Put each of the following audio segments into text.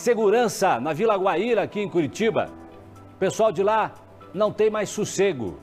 Segurança na Vila Guaíra, aqui em Curitiba. O pessoal de lá não tem mais sossego.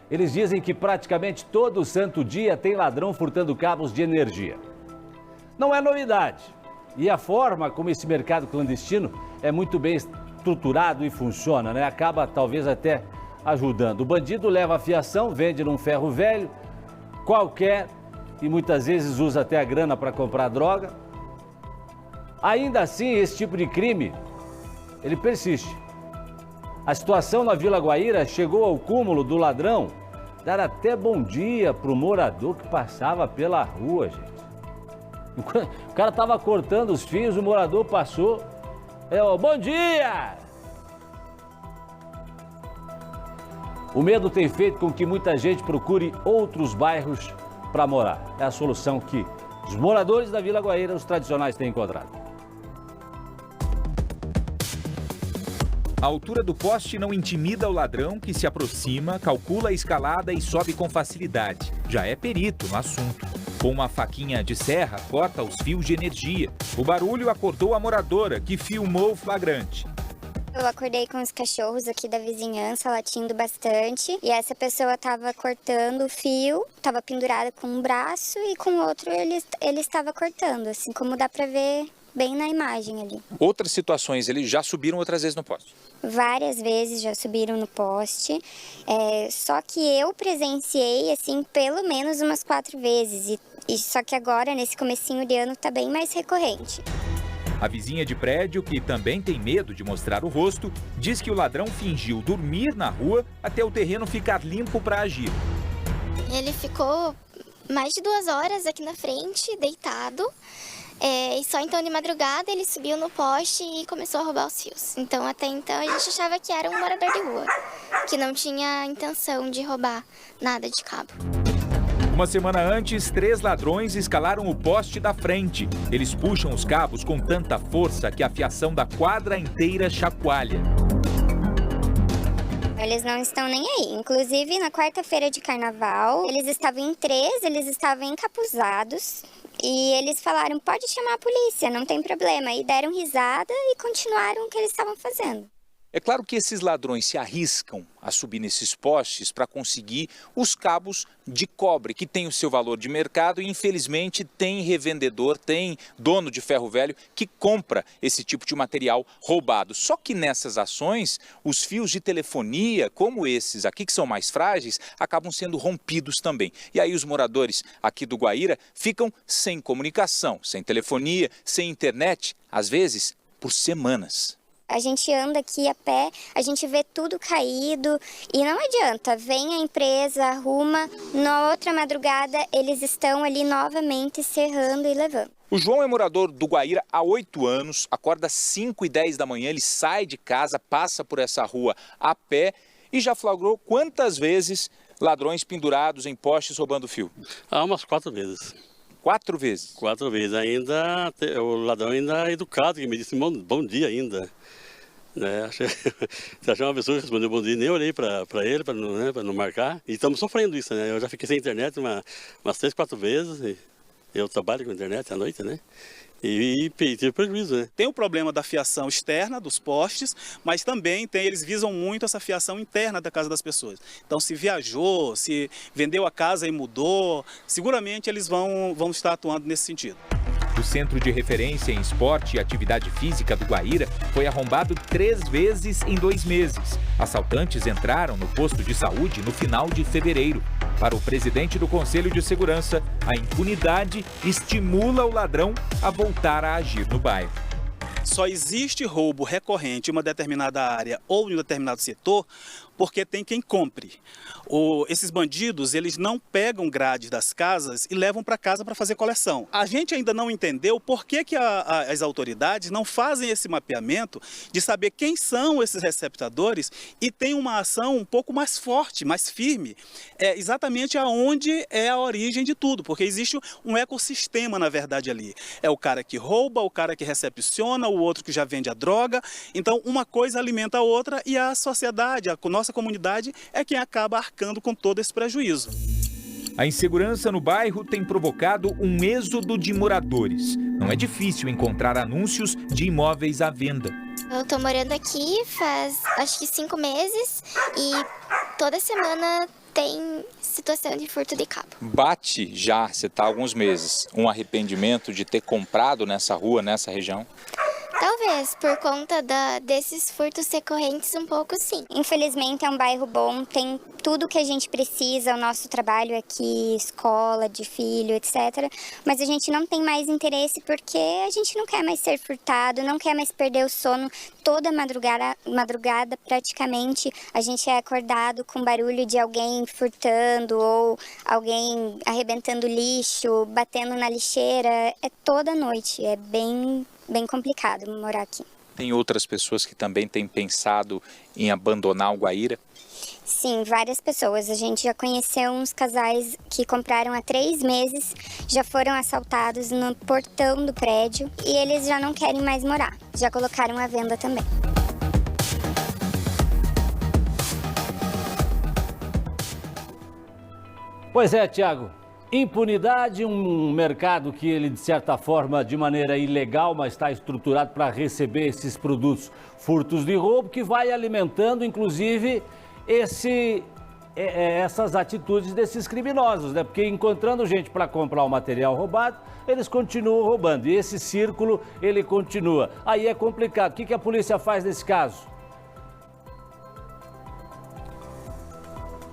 Eles dizem que praticamente todo santo dia tem ladrão furtando cabos de energia. Não é novidade. E a forma como esse mercado clandestino é muito bem estruturado e funciona, né? Acaba talvez até ajudando. O bandido leva a fiação, vende num ferro velho, qualquer, e muitas vezes usa até a grana para comprar droga. Ainda assim, esse tipo de crime, ele persiste. A situação na Vila Guaíra chegou ao cúmulo do ladrão dar até bom dia para o morador que passava pela rua, gente. O cara estava cortando os fios, o morador passou. Bom dia! O medo tem feito com que muita gente procure outros bairros para morar. É a solução que os moradores da Vila Guaíra, os tradicionais, têm encontrado. A altura do poste não intimida o ladrão que se aproxima, calcula a escalada e sobe com facilidade. Já é perito no assunto. Com uma faquinha de serra, corta os fios de energia. O barulho acordou a moradora, que filmou o flagrante. Eu acordei com os cachorros aqui da vizinhança latindo bastante e essa pessoa estava cortando o fio, estava pendurada com um braço e com o outro ele estava cortando, assim como dá para ver bem na imagem ali. Outras situações, eles já subiram outras vezes no poste? Várias vezes já subiram no poste, só que eu presenciei assim pelo menos umas 4 vezes e só que agora nesse comecinho de ano está bem mais recorrente. A vizinha de prédio, que também tem medo de mostrar o rosto, diz que o ladrão fingiu dormir na rua até o terreno ficar limpo para agir. Ele ficou mais de 2 horas aqui na frente, deitado. E só então de madrugada ele subiu no poste e começou a roubar os fios. Então até então a gente achava que era um morador de rua, que não tinha intenção de roubar nada de cabo. Uma semana antes, 3 ladrões escalaram o poste da frente. Eles puxam os cabos com tanta força que a fiação da quadra inteira chacoalha. Eles não estão nem aí. Inclusive, na quarta-feira de carnaval, eles estavam em 3, eles estavam encapuzados. E eles falaram, pode chamar a polícia, não tem problema. E deram risada e continuaram o que eles estavam fazendo. É claro que esses ladrões se arriscam a subir nesses postes para conseguir os cabos de cobre, que tem o seu valor de mercado e, infelizmente, tem revendedor, tem dono de ferro velho que compra esse tipo de material roubado. Só que nessas ações, os fios de telefonia, como esses aqui, que são mais frágeis, acabam sendo rompidos também. E aí os moradores aqui do Guaíra ficam sem comunicação, sem telefonia, sem internet, às vezes por semanas. A gente anda aqui a pé, a gente vê tudo caído e não adianta, vem a empresa, arruma, na outra madrugada eles estão ali novamente serrando e levando. O João é morador do Guaíra há 8 anos, acorda às 5h10 da manhã, ele sai de casa, passa por essa rua a pé e já flagrou quantas vezes ladrões pendurados em postes roubando fio? Umas 4 vezes. 4 vezes? 4 vezes. Ainda, o ladrão ainda é educado, que me disse bom dia ainda. Se achar uma pessoa que respondeu bom dia, nem olhei para ele, para não marcar. E estamos sofrendo isso, né? Eu já fiquei sem internet umas 3, 4 vezes. E eu trabalho com internet à noite, né? E tive prejuízo, né? Tem o problema da fiação externa dos postes, mas também eles visam muito essa fiação interna da casa das pessoas. Então, se viajou, se vendeu a casa e mudou, seguramente eles vão estar atuando nesse sentido. O Centro de Referência em Esporte e Atividade Física do Guaíra foi arrombado 3 vezes em 2 meses. Assaltantes entraram no posto de saúde no final de fevereiro. Para o presidente do Conselho de Segurança, a impunidade estimula o ladrão a voltar a agir no bairro. Só existe roubo recorrente em uma determinada área ou em um determinado setor porque tem quem compre. Esses bandidos, eles não pegam grades das casas e levam para casa para fazer coleção. A gente ainda não entendeu por que as autoridades não fazem esse mapeamento de saber quem são esses receptadores e tem uma ação um pouco mais forte, mais firme, exatamente aonde é a origem de tudo, porque existe um ecossistema, na verdade, ali. É o cara que rouba, o cara que recepciona, o outro que já vende a droga. Então, uma coisa alimenta a outra e a sociedade, a nossa comunidade, é quem acaba arcando com todo esse prejuízo. A insegurança no bairro tem provocado um êxodo de moradores. Não é difícil encontrar anúncios de imóveis à venda. Eu tô morando aqui faz acho que 5 meses e toda semana tem situação de furto de cabo. Bate já, você está há alguns meses, um arrependimento de ter comprado nessa rua, nessa região? Talvez, por conta desses furtos recorrentes, um pouco sim. Infelizmente é um bairro bom, tem tudo que a gente precisa, o nosso trabalho aqui, escola, de filho, etc. Mas a gente não tem mais interesse porque a gente não quer mais ser furtado, não quer mais perder o sono. Toda madrugada praticamente a gente é acordado com barulho de alguém furtando ou alguém arrebentando lixo, batendo na lixeira. É toda noite, é bem complicado morar aqui. Tem outras pessoas que também têm pensado em abandonar o Guaíra? Sim, várias pessoas. A gente já conheceu uns casais que compraram há 3 meses, já foram assaltados no portão do prédio e eles já não querem mais morar. Já colocaram à venda também. Pois é, Tiago. Impunidade, um mercado que ele, de certa forma, de maneira ilegal, mas está estruturado para receber esses produtos furtos de roubo, que vai alimentando, inclusive, essas atitudes desses criminosos, né? Porque encontrando gente para comprar o material roubado, eles continuam roubando. E esse círculo, ele continua. Aí é complicado. O que a polícia faz nesse caso?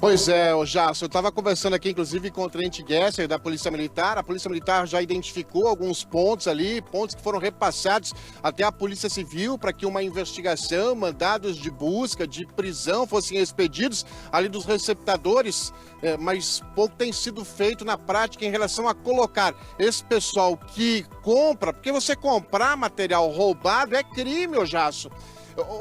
Pois é, Jasso, eu estava conversando aqui, inclusive, com o Tenente Gesser da Polícia Militar. A Polícia Militar já identificou alguns pontos ali, pontos que foram repassados até a Polícia Civil para que uma investigação, mandados de busca, de prisão fossem expedidos ali dos receptadores, mas pouco tem sido feito na prática em relação a colocar esse pessoal que compra, porque você comprar material roubado é crime, Jasso.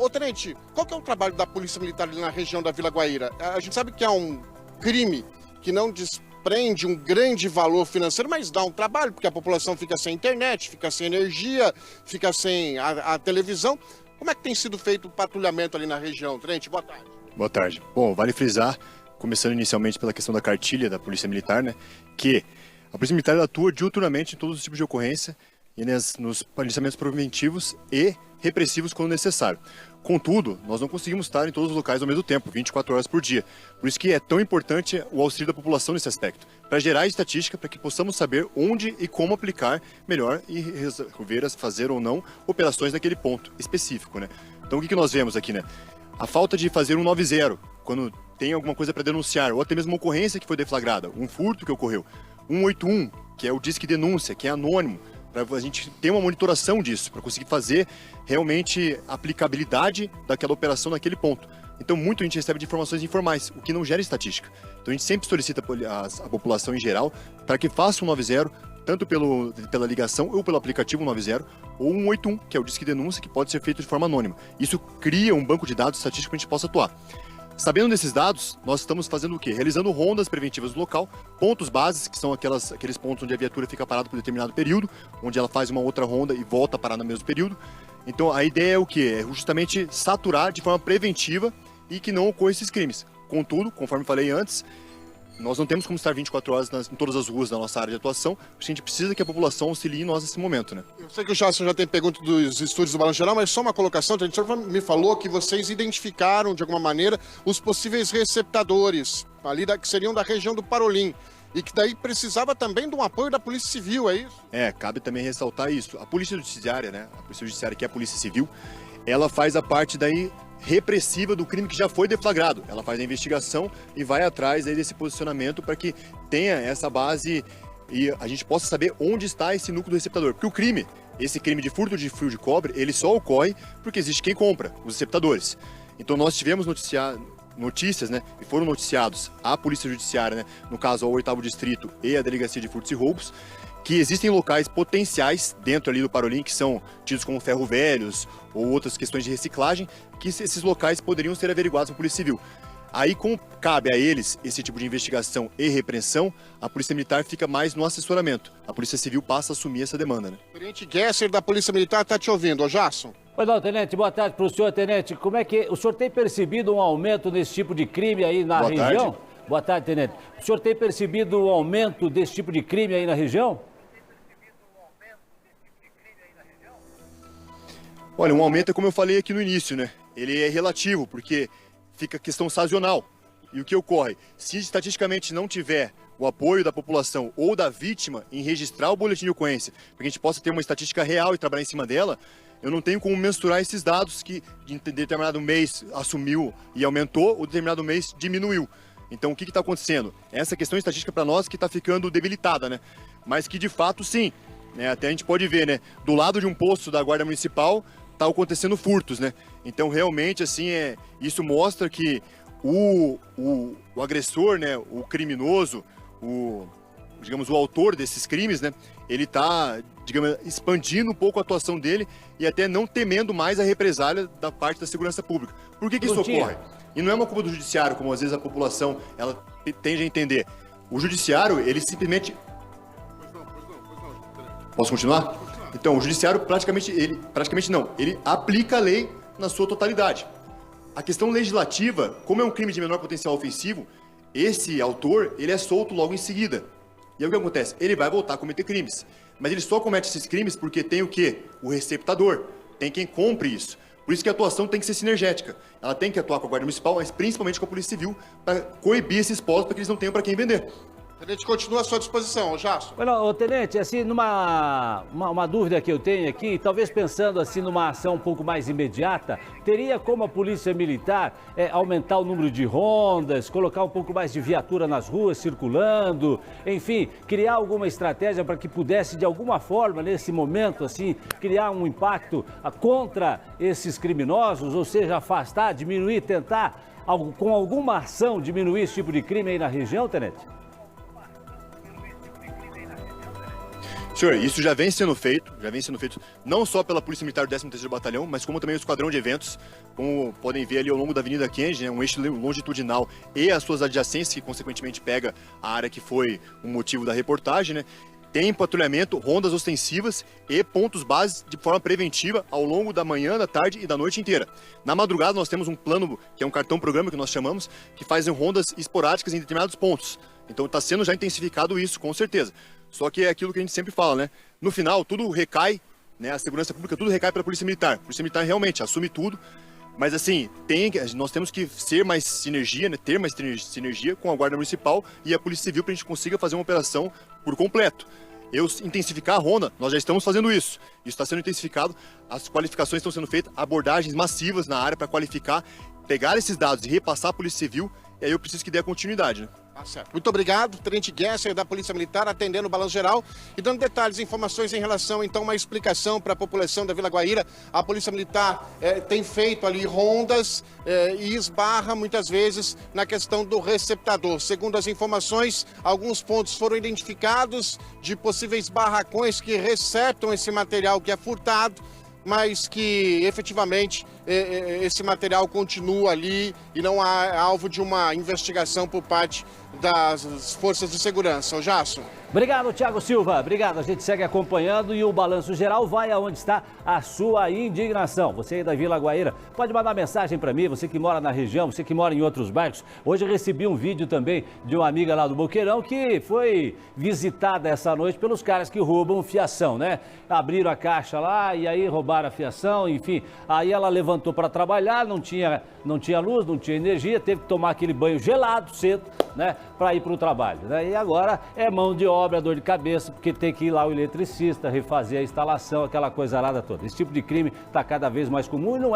Ô, Tenente, qual que é o trabalho da Polícia Militar ali na região da Vila Guaíra? A gente sabe que é um crime que não desprende um grande valor financeiro, mas dá um trabalho, porque a população fica sem internet, fica sem energia, fica sem a televisão. Como é que tem sido feito o patrulhamento ali na região? Tenente, boa tarde. Boa tarde. Bom, vale frisar, começando inicialmente pela questão da cartilha da Polícia Militar, né, que a Polícia Militar atua diuturnamente em todos os tipos de ocorrência e nos policiamentos preventivos e repressivos quando necessário. Contudo, nós não conseguimos estar em todos os locais ao mesmo tempo, 24 horas por dia. Por isso que é tão importante o auxílio da população nesse aspecto, para gerar estatística, para que possamos saber onde e como aplicar melhor e resolver fazer ou não operações naquele ponto específico, né? Então o que nós vemos aqui, né? A falta de fazer um 90, quando tem alguma coisa para denunciar, ou até mesmo uma ocorrência que foi deflagrada, um furto que ocorreu. 181, que é o disque denúncia, que é anônimo, para a gente ter uma monitoração disso, para conseguir fazer realmente a aplicabilidade daquela operação naquele ponto. Então, muito a gente recebe de informações informais, o que não gera estatística. Então, a gente sempre solicita a população em geral para que faça um 90, tanto pela ligação ou pelo aplicativo 90, ou 181, que é o disque denúncia, que pode ser feito de forma anônima. Isso cria um banco de dados estatístico para a gente possa atuar. Sabendo desses dados, nós estamos fazendo o quê? Realizando rondas preventivas no local, pontos bases, que são aqueles pontos onde a viatura fica parada por determinado período, onde ela faz uma outra ronda e volta a parar no mesmo período. Então a ideia é o quê? É justamente saturar de forma preventiva e que não ocorram esses crimes. Contudo, conforme falei antes, nós não temos como estar 24 horas em todas as ruas da nossa área de atuação, porque a gente precisa que a população auxilie nós nesse momento, né? Eu sei que o Jasso já tem pergunta dos estúdios do Balanço Geral, mas só uma colocação. A gente me falou que vocês identificaram, de alguma maneira, os possíveis receptadores, ali que seriam da região do Parolim, e que daí precisava também de um apoio da Polícia Civil, é isso? Cabe também ressaltar isso. A Polícia Judiciária, né? A Polícia Judiciária, que é a Polícia Civil, ela faz a parte daí repressiva do crime que já foi deflagrado. Ela faz a investigação e vai atrás aí desse posicionamento para que tenha essa base e a gente possa saber onde está esse núcleo do receptador. Porque esse crime de furto de fio de cobre, ele só ocorre porque existe quem compra, os receptadores. Então nós tivemos notícias, né, e foram noticiados à Polícia Judiciária, né, no caso ao 8º Distrito e à Delegacia de Furtos e Roubos, que existem locais potenciais dentro ali do Parolim, que são tidos como ferro velhos ou outras questões de reciclagem, que esses locais poderiam ser averiguados pela Polícia Civil. Aí, como cabe a eles esse tipo de investigação e repreensão, a Polícia Militar fica mais no assessoramento. A Polícia Civil passa a assumir essa demanda, né? O Tenente Gesser da Polícia Militar está te ouvindo, ô Jasso. Pois não, Tenente, boa tarde para o senhor, Tenente. Como é que o senhor tem percebido um aumento nesse tipo de crime aí na região? Boa tarde, tenente. O senhor tem percebido o aumento desse tipo de crime aí na região? Olha, um aumento é como eu falei aqui no início, né? Ele é relativo, porque fica questão sazonal. E o que ocorre? Se estatisticamente não tiver o apoio da população ou da vítima em registrar o boletim de ocorrência, para que a gente possa ter uma estatística real e trabalhar em cima dela, eu não tenho como mensurar esses dados que em determinado mês assumiu e aumentou, ou determinado mês diminuiu. Então, o que está acontecendo? Essa questão estatística para nós que está ficando debilitada, né? Mas que de fato sim, né? Até a gente pode ver, né? Do lado de um posto da Guarda Municipal está acontecendo furtos, né? Então, realmente, assim, isso mostra que o agressor, né? O criminoso, digamos, o autor desses crimes, né? Ele está, digamos, expandindo um pouco a atuação dele e até não temendo mais a represália da parte da segurança pública. Por que isso ocorre? E não é uma culpa do judiciário, como às vezes a população ela tende a entender. O judiciário, ele simplesmente... Posso continuar? Então, o judiciário praticamente não, ele aplica a lei na sua totalidade. A questão legislativa, como é um crime de menor potencial ofensivo, esse autor, ele é solto logo em seguida. E aí o que acontece? Ele vai voltar a cometer crimes. Mas ele só comete esses crimes porque tem o quê? O receptador. Tem quem compre isso. Por isso que a atuação tem que ser sinergética. Ela tem que atuar com a Guarda Municipal, mas principalmente com a Polícia Civil, para coibir esses polos, para que eles não tenham para quem vender. Tenente, continua à sua disposição, Jasso. Olha, tenente, assim, uma dúvida que eu tenho aqui, talvez pensando assim numa ação um pouco mais imediata, teria como a Polícia Militar aumentar o número de rondas, colocar um pouco mais de viatura nas ruas circulando, enfim, criar alguma estratégia para que pudesse de alguma forma, nesse momento, assim, criar um impacto contra esses criminosos, ou seja, afastar, diminuir, tentar, com alguma ação, diminuir esse tipo de crime aí na região, tenente? Senhor, isso já vem sendo feito não só pela Polícia Militar do 13º Batalhão, mas como também o Esquadrão de Eventos, como podem ver ali ao longo da Avenida Kennedy, né, um eixo longitudinal e as suas adjacências, que consequentemente pega a área que foi o motivo da reportagem, né? Tem patrulhamento, rondas ostensivas e pontos base de forma preventiva ao longo da manhã, da tarde e da noite inteira. Na madrugada nós temos um plano, que é um cartão-programa que nós chamamos, que fazem rondas esporádicas em determinados pontos. Então está sendo já intensificado isso, com certeza. Só que é aquilo que a gente sempre fala, né? No final, tudo recai, né? A segurança pública, tudo recai para a Polícia Militar. A Polícia Militar realmente assume tudo, mas assim, nós temos que ser mais sinergia, né? Ter mais sinergia com a Guarda Municipal e a Polícia Civil para a gente consiga fazer uma operação por completo. Intensificar a ronda, nós já estamos fazendo isso. Isso está sendo intensificado, as qualificações estão sendo feitas, abordagens massivas na área para qualificar, pegar esses dados e repassar à Polícia Civil, e aí eu preciso que dê a continuidade, né? Tá certo. Muito obrigado, Tenente Gesser, da Polícia Militar, atendendo o Balanço Geral e dando detalhes, informações em relação, então, uma explicação para a população da Vila Guaíra. A Polícia Militar tem feito ali rondas e esbarra, muitas vezes, na questão do receptador. Segundo as informações, alguns pontos foram identificados de possíveis barracões que receptam esse material que é furtado, mas que efetivamente esse material continua ali e não há alvo de uma investigação por parte das forças de segurança. O Jasso. Obrigado, Thiago Silva. Obrigado. A gente segue acompanhando e o Balanço Geral vai aonde está a sua indignação. Você aí da Vila Guaíra, pode mandar mensagem para mim, você que mora na região, você que mora em outros bairros. Hoje eu recebi um vídeo também de uma amiga lá do Boqueirão que foi visitada essa noite pelos caras que roubam fiação, né? Abriram a caixa lá e aí roubaram a fiação, enfim. Aí ela levantou para trabalhar, não tinha luz, não tinha energia, teve que tomar aquele banho gelado cedo, né? Para ir para o trabalho, né? E agora é mão de obra, dor de cabeça, porque tem que ir lá o eletricista, refazer a instalação, aquela coisa arada toda. Esse tipo de crime está cada vez mais comum e não é